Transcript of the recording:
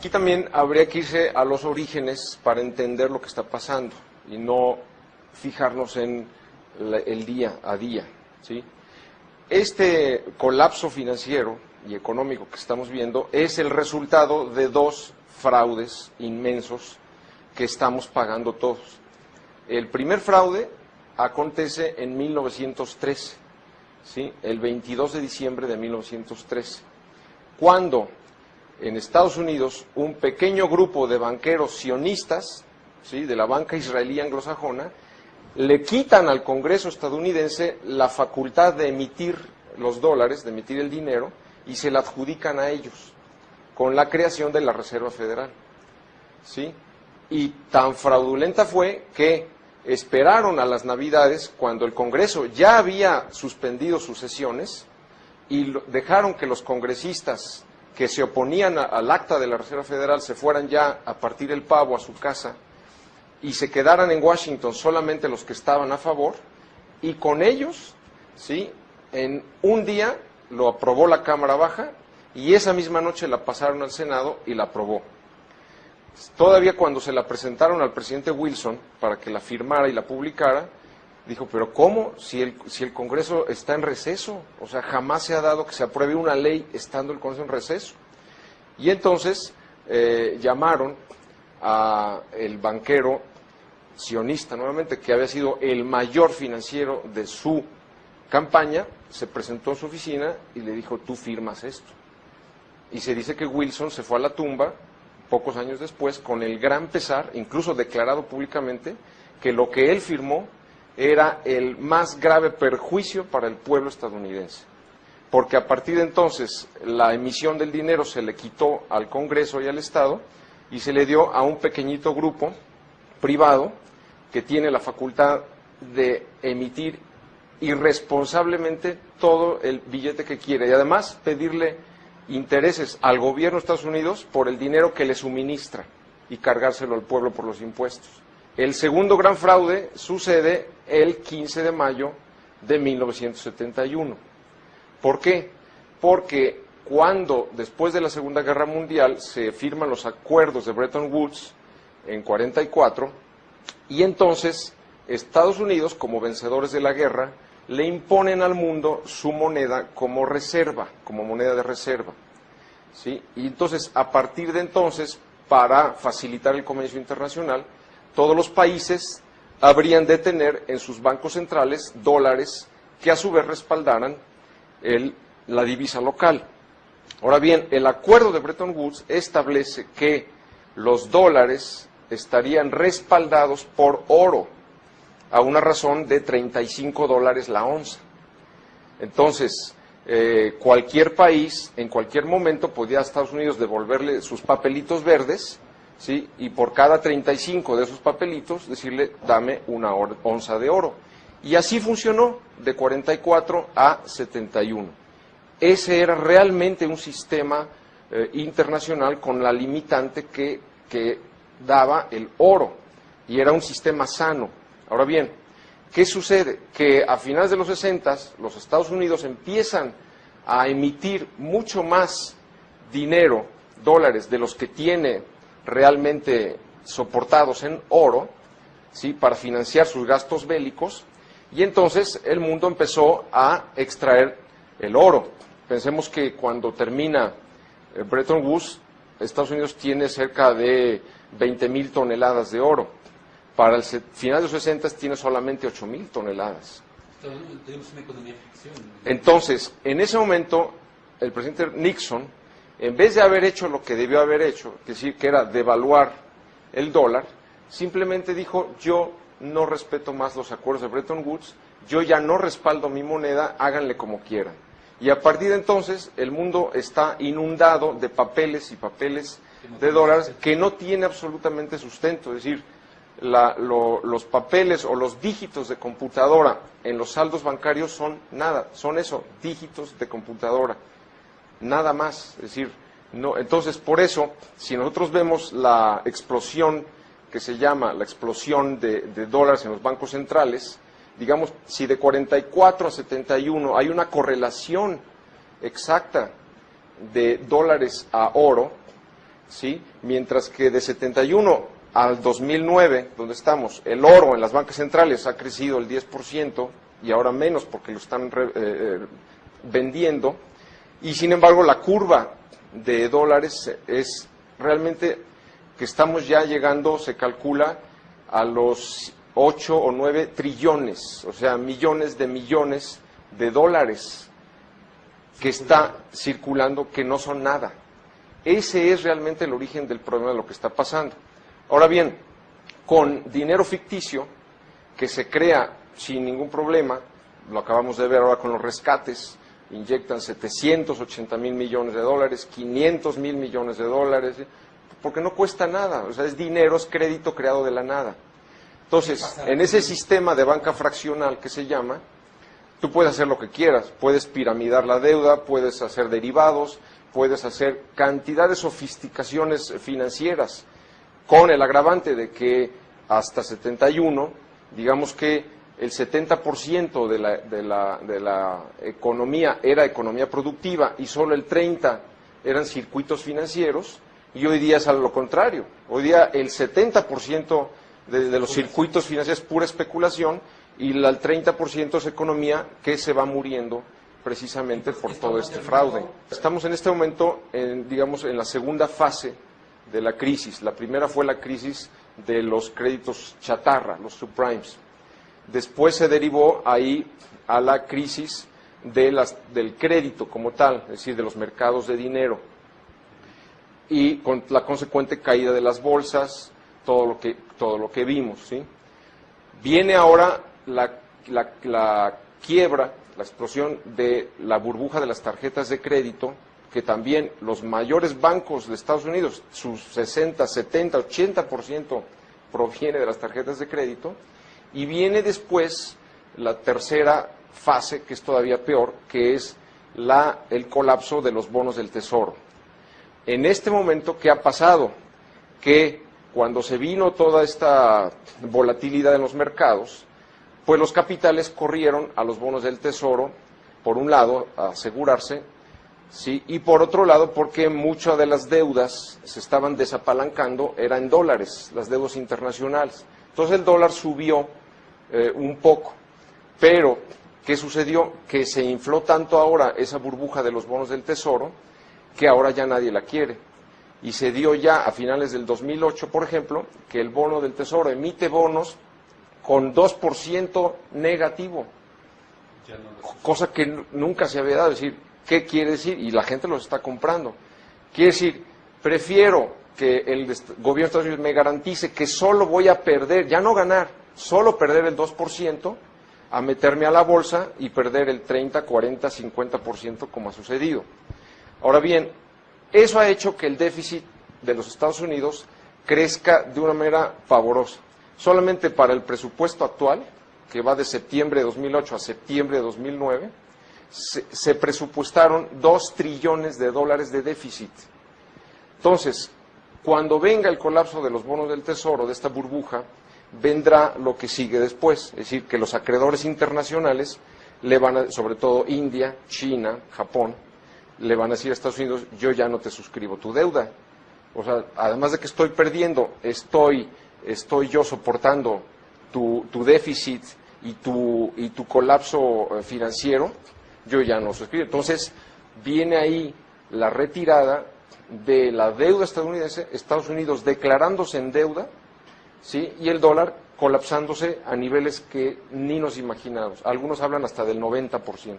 aquí también habría que irse a los orígenes para entender lo que está pasando y no fijarnos en el día a día, ¿sí? Este colapso financiero y económico que estamos viendo es el resultado de dos fraudes inmensos que estamos pagando todos. El primer fraude acontece en 1913, ¿sí? El 22 de diciembre de 1913, cuando en Estados Unidos un pequeño grupo de banqueros sionistas, ¿sí?, de la banca israelí anglosajona, le quitan al Congreso estadounidense la facultad de emitir los dólares, de emitir el dinero, y se la adjudican a ellos, con la creación de la Reserva Federal, ¿sí? Y tan fraudulenta fue que esperaron a las Navidades, cuando el Congreso ya había suspendido sus sesiones, y dejaron que los congresistas que se oponían al acta de la Reserva Federal se fueran ya a partir el pavo a su casa, y se quedaran en Washington solamente los que estaban a favor, y con ellos, ¿sí?, en un día lo aprobó la Cámara Baja, y esa misma noche la pasaron al Senado y la aprobó. Todavía cuando se la presentaron al presidente Wilson para que la firmara y la publicara, dijo, pero ¿cómo? Si el Congreso está en receso, o sea, jamás se ha dado que se apruebe una ley estando el Congreso en receso. Y entonces llamaron a el banquero sionista, nuevamente, que había sido el mayor financiero de su campaña, se presentó en su oficina y le dijo, tú firmas esto. Y se dice que Wilson se fue a la tumba pocos años después con el gran pesar, incluso declarado públicamente, que lo que él firmó era el más grave perjuicio para el pueblo estadounidense. Porque a partir de entonces la emisión del dinero se le quitó al Congreso y al Estado y se le dio a un pequeñito grupo privado que tiene la facultad de emitir irresponsablemente todo el billete que quiere y además pedirle intereses al gobierno de Estados Unidos por el dinero que le suministra y cargárselo al pueblo por los impuestos. El segundo gran fraude sucede el 15 de mayo de 1971. ¿Por qué? Porque cuando después de la Segunda Guerra Mundial se firman los acuerdos de Bretton Woods en 44 y entonces Estados Unidos, como vencedores de la guerra, le imponen al mundo su moneda como reserva, como moneda de reserva, ¿sí? Y entonces, a partir de entonces, para facilitar el comercio internacional, todos los países habrían de tener en sus bancos centrales dólares que a su vez respaldaran la divisa local. Ahora bien, el acuerdo de Bretton Woods establece que los dólares estarían respaldados por oro, a una razón de $35 la onza. Entonces, cualquier país, en cualquier momento, podía a Estados Unidos devolverle sus papelitos verdes, ¿sí?, y por cada 35 de esos papelitos decirle, dame una onza de oro. Y así funcionó de 44 a 71. Ese era realmente un sistema internacional con la limitante que daba el oro, y era un sistema sano. Ahora bien, ¿qué sucede? Que a finales de los 60 los Estados Unidos empiezan a emitir mucho más dinero, dólares, de los que tiene realmente soportados en oro, ¿sí?, para financiar sus gastos bélicos, y entonces el mundo empezó a extraer el oro. Pensemos que cuando termina Bretton Woods, Estados Unidos tiene cerca de 20,000 toneladas de oro. Para el final de los 60 tiene solamente 8,000 toneladas. Tenemos una economía ficción. Entonces, en ese momento, el presidente Nixon, en vez de haber hecho lo que debió haber hecho, que era devaluar el dólar, simplemente dijo, yo no respeto más los acuerdos de Bretton Woods, yo ya no respaldo mi moneda, háganle como quieran. Y a partir de entonces, el mundo está inundado de papeles y papeles de dólares que no tiene absolutamente sustento, es decir, los papeles o los dígitos de computadora en los saldos bancarios son nada, son eso, dígitos de computadora, nada más. Es decir, no, entonces por eso, si nosotros vemos la explosión que se llama la explosión de dólares en los bancos centrales, digamos, si de 44 a 71 hay una correlación exacta de dólares a oro, ¿sí? Mientras que de 71 al 2009, donde estamos, el oro en las bancas centrales ha crecido el 10% y ahora menos porque lo están vendiendo, y sin embargo la curva de dólares es realmente que estamos ya llegando, se calcula, a los 8 o 9 trillones, o sea, millones de dólares que está circulando, que no son nada. Ese es realmente el origen del problema de lo que está pasando. Ahora bien, con dinero ficticio, que se crea sin ningún problema, lo acabamos de ver ahora con los rescates, inyectan 780,000 millones de dólares, 500,000 millones de dólares, porque no cuesta nada, o sea, es dinero, es crédito creado de la nada. Entonces, en ese sistema de banca fraccional que se llama, tú puedes hacer lo que quieras, puedes piramidar la deuda, puedes hacer derivados, puedes hacer cantidad de sofisticaciones financieras, con el agravante de que hasta 71, digamos que el 70% de la economía era economía productiva y solo el 30% eran circuitos financieros, y hoy día es a lo contrario. Hoy día el 70% de los circuitos financieros es pura especulación y el 30% es economía que se va muriendo precisamente por todo este fraude. Estamos en este momento, digamos, en la segunda fase de la crisis. La primera fue la crisis de los créditos chatarra, los subprimes. Después se derivó ahí a la crisis del crédito como tal, es decir, de los mercados de dinero, y con la consecuente caída de las bolsas, todo lo que vimos, ¿sí? Viene ahora la quiebra, la explosión de la burbuja de las tarjetas de crédito, que también los mayores bancos de Estados Unidos, sus 60, 70, 80% proviene de las tarjetas de crédito, y viene después la tercera fase, que es todavía peor, que es el colapso de los bonos del Tesoro. En este momento, ¿qué ha pasado? Que cuando se vino toda esta volatilidad en los mercados, pues los capitales corrieron a los bonos del Tesoro, por un lado, a asegurarse, ¿sí? Y por otro lado, porque muchas de las deudas se estaban desapalancando, eran en dólares, las deudas internacionales. Entonces el dólar subió un poco, pero ¿qué sucedió? Que se infló tanto ahora esa burbuja de los bonos del Tesoro, que ahora ya nadie la quiere. Y se dio ya a finales del 2008, por ejemplo, que el bono del Tesoro emite bonos con 2% negativo, cosa que nunca se había dado. Es decir, ¿qué quiere decir? Y la gente los está comprando. Quiere decir, prefiero que el gobierno de Estados Unidos me garantice que solo voy a perder, ya no ganar, solo perder el 2%, a meterme a la bolsa y perder el 30, 40, 50% como ha sucedido. Ahora bien, eso ha hecho que el déficit de los Estados Unidos crezca de una manera pavorosa. Solamente para el presupuesto actual, que va de septiembre de 2008 a septiembre de 2009, se presupuestaron 2 trillones de dólares de déficit. Entonces, cuando venga el colapso de los bonos del Tesoro, de esta burbuja, vendrá lo que sigue después. Es decir, que los acreedores internacionales le van a, sobre todo India, China, Japón, le van a decir a Estados Unidos, yo ya no te suscribo tu deuda. O sea, además de que estoy perdiendo, estoy yo soportando tu déficit y tu colapso financiero, yo ya no suscribo. Entonces, viene ahí la retirada de la deuda estadounidense, Estados Unidos declarándose en deuda, ¿sí? Y el dólar colapsándose a niveles que ni nos imaginamos. Algunos hablan hasta del 90%.